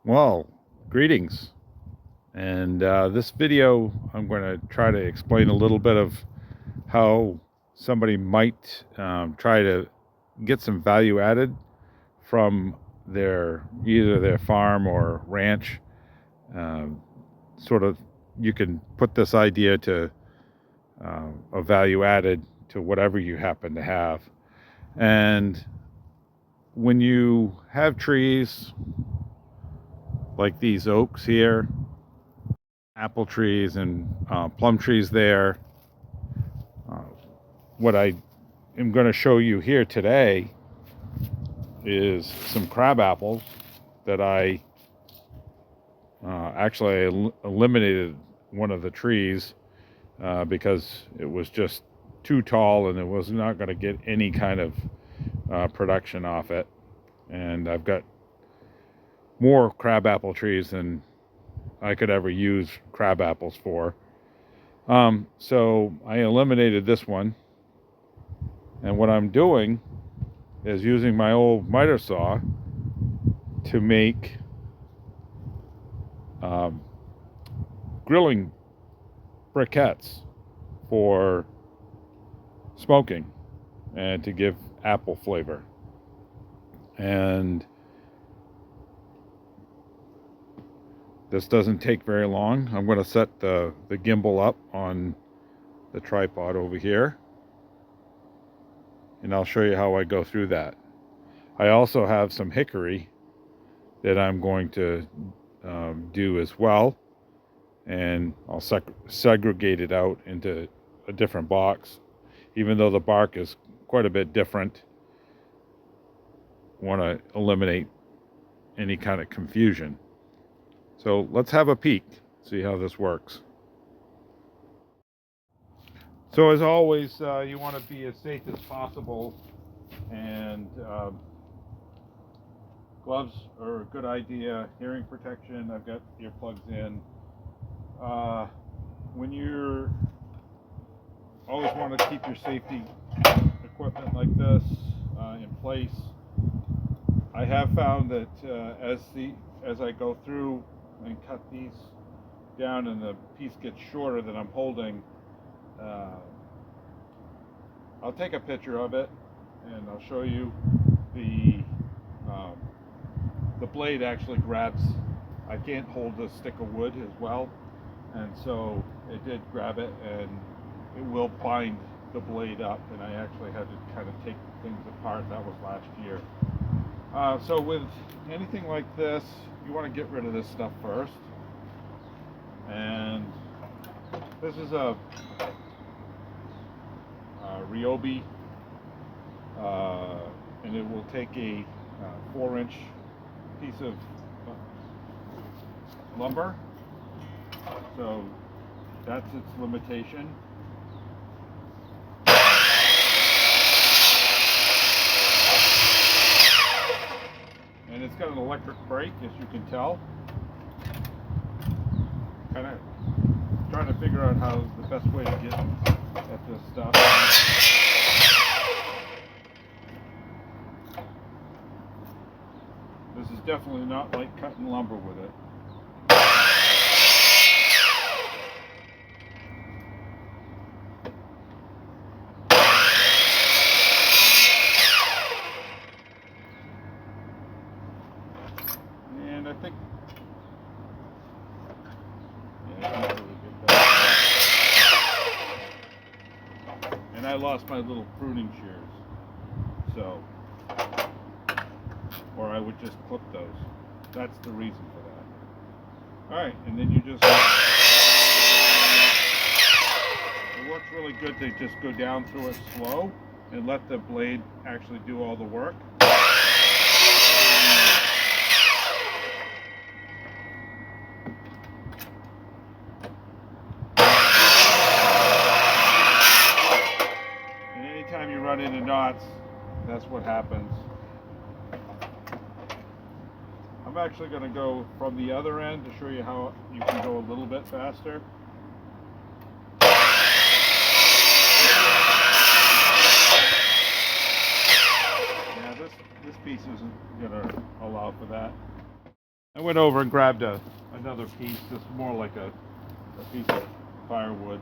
Well, greetings. And this video, I'm going to try to explain a little bit of how somebody might try to get some value added from either their farm or ranch. Um, sort of, you can put this idea to a value added to whatever you happen to have. And when you have trees like these oaks here, apple trees and plum trees there. Uh, what I am going to show you here today is some crab apples that I actually eliminated one of the trees because it was just too tall and it was not going to get any kind of production off it. And I've got more crab apple trees than I could ever use crab apples for. So I eliminated this one, and what I'm doing is using my old miter saw to make um, grilling briquettes for smoking and to give apple flavor. And this doesn't take very long. I'm going to set the gimbal up on the tripod over here, and I'll show you how I go through that. I also have some hickory that I'm going to do as well, and I'll segregate it out into a different box. Even though the bark is quite a bit different, want to eliminate any kind of confusion. So let's have a peek, see how this works. So as always, you want to be as safe as possible, and gloves are a good idea. Hearing protection, I've got earplugs in. When you're always want to keep your safety equipment like this in place. I have found that as I go through and cut these down and the piece gets shorter than I'm holding, I'll take a picture of it and I'll show you um, the blade actually grabs. I can't hold the stick of wood as well, and so it did grab it, and it will bind the blade up, and I actually had to kind of take things apart. That was last year. So with anything like this, you want to get rid of this stuff first. And this is a Ryobi, and it will take a 4-inch piece of lumber. So that's its limitation. And it's got an electric brake, as you can tell. Kind of trying to figure out how the best way to get at this stuff. This is definitely not like cutting lumber with it. And I think, yeah, I can't really get that. And I lost my little pruning shears, so, or I would just clip those. That's the reason for that. All right, and then you just, it works really good to just go down through it slow and let the blade actually do all the work. And anytime you run into knots, that's what happens. I'm actually going to go from the other end to show you how you can go a little bit faster. Yeah, this piece isn't going to allow for that. I went over and grabbed another piece. This is more like a piece of firewood.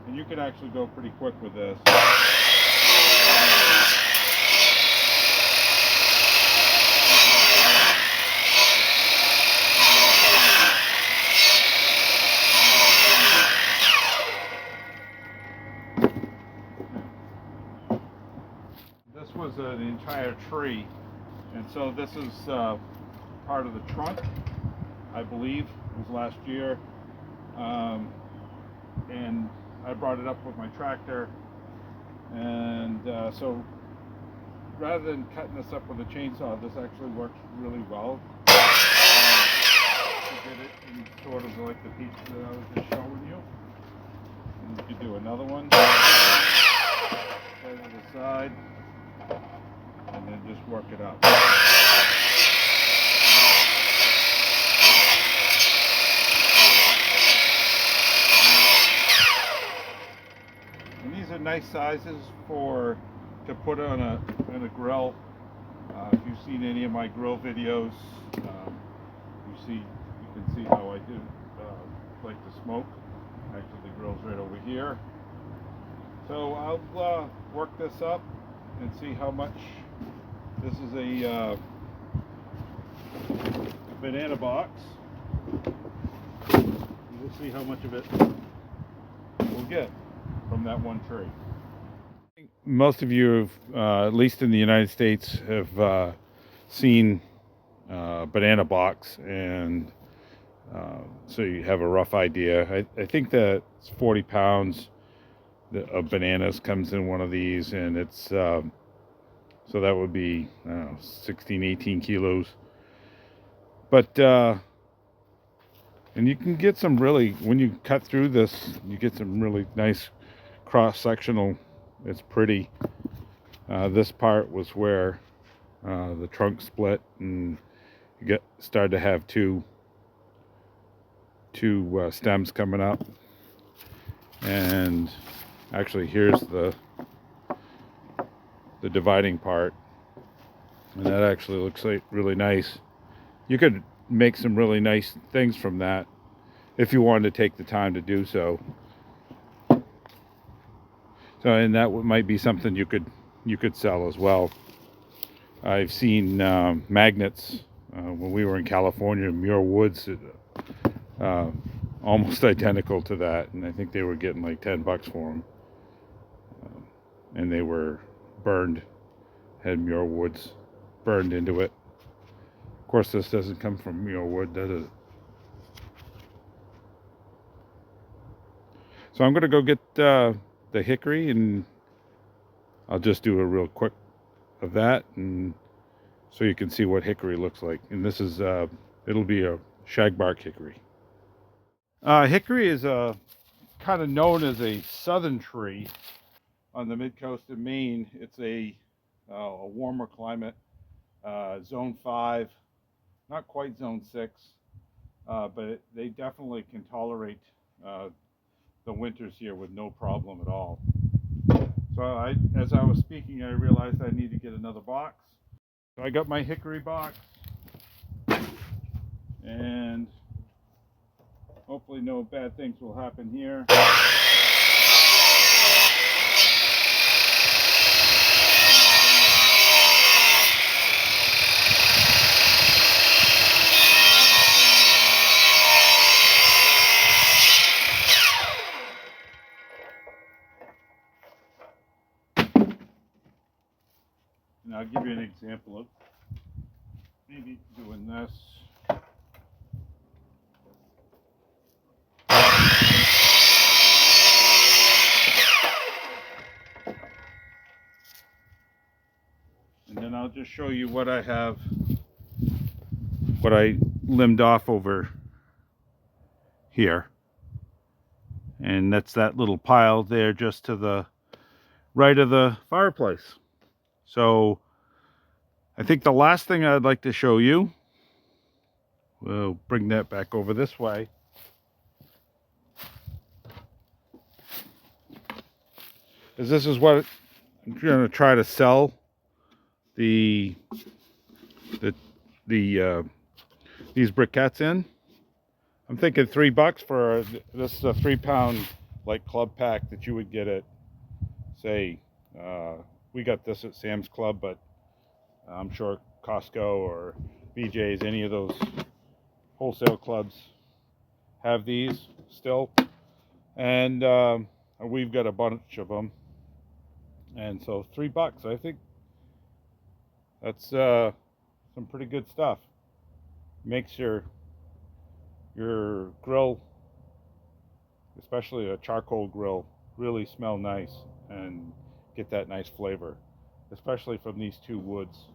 And you can actually go pretty quick with this. This was an entire tree, and so this is part of the trunk, I believe. It was last year, and I brought it up with my tractor, and so rather than cutting this up with a chainsaw, this actually works really well. I did it in sort of like the piece that I was just showing you. And you could do another one right to the side, and then just work it up. And these are nice sizes to put on a grill. If you've seen any of my grill videos, you can see how I do like to smoke. Actually, the grill's right over here. So I'll work this up and see how much. This is a banana box. We'll see how much of it we'll get from that one tree. Most of you, at least in the United States, have seen banana box, and so you have a rough idea. I think that it's 40 pounds of bananas comes in one of these, and it's so that would be, I don't know, 16, 18 kilos. But and you can get some really, when you cut through this, you get some really nice cross-sectional. It's pretty. This part was where the trunk split, and you started to have two stems coming up. And actually, here's the dividing part, and that actually looks like really nice. You could make some really nice things from that if you wanted to take the time to do so. So, and that might be something you could sell as well. I've seen magnets when we were in California, Muir Woods, almost identical to that, and I think they were getting like $10 for them, and they were burned, had Muir Woods burned into it. Of course, this doesn't come from Muir Wood, does it? So I'm going to go get the hickory, and I'll just do a real quick of that, and so you can see what hickory looks like. And this is it'll be a shagbark hickory. Hickory is kind of known as a southern tree on the mid-coast of Maine. It's a warmer climate, zone 5, not quite zone 6, but they definitely can tolerate the winters here with no problem at all. So as I was speaking, I realized I need to get another box. So I got my hickory box, and hopefully no bad things will happen here. And I'll give you an example of maybe doing this. And then I'll just show you what I have, what I limbed off over here. And that's that little pile there just to the right of the fireplace. So I think the last thing I'd like to show you, we'll bring that back over this way, is this is what going to try to sell the the these briquettes in. I'm thinking $3 for this is a 3-pound like club pack that you would get at, say, we got this at Sam's Club, but I'm sure Costco or BJ's, any of those wholesale clubs have these still. And we've got a bunch of them. And so $3, I think that's some pretty good stuff. Makes your grill, especially a charcoal grill, really smell nice and get that nice flavor, especially from these two woods.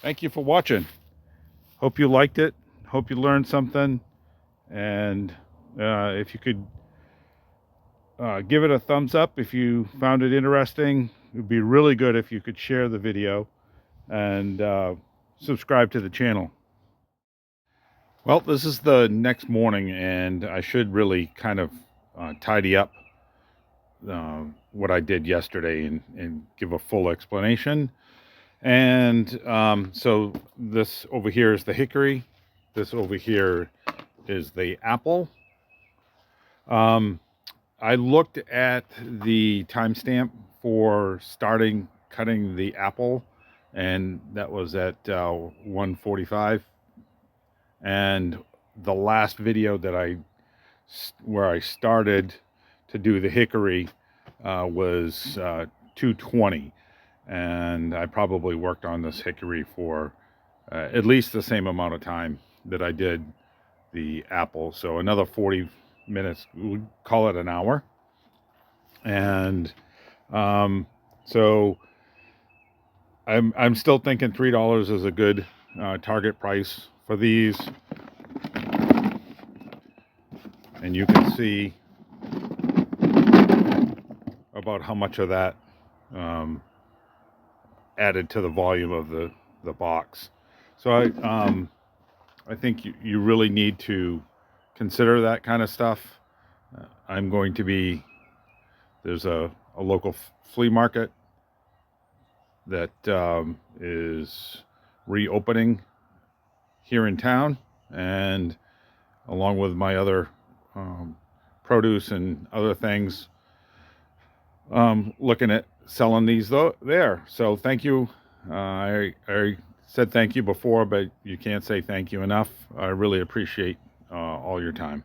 Thank you for watching. Hope you liked it. Hope you learned something. And if you could give it a thumbs up if you found it interesting. It would be really good if you could share the video and subscribe to the channel. Well, this is the next morning, and I should really kind of tidy up what I did yesterday and give a full explanation. And so this over here is the hickory. This over here is the apple. I looked at the timestamp for starting cutting the apple, and that was at 1:45. And the last video that where I started to do the hickory was 2:20, and I probably worked on this hickory for at least the same amount of time that I did the apple. So another 40 minutes, we'll call it an hour. And so I'm still thinking $3 is a good target price for these. And you can see about how much of that added to the volume of the box. So I think you really need to consider that kind of stuff. I'm going to be, there's a local flea market that is reopening here in town, and along with my other produce and other things, looking at selling these there. So thank you. I said thank you before, but you can't say thank you enough. I really appreciate all your time.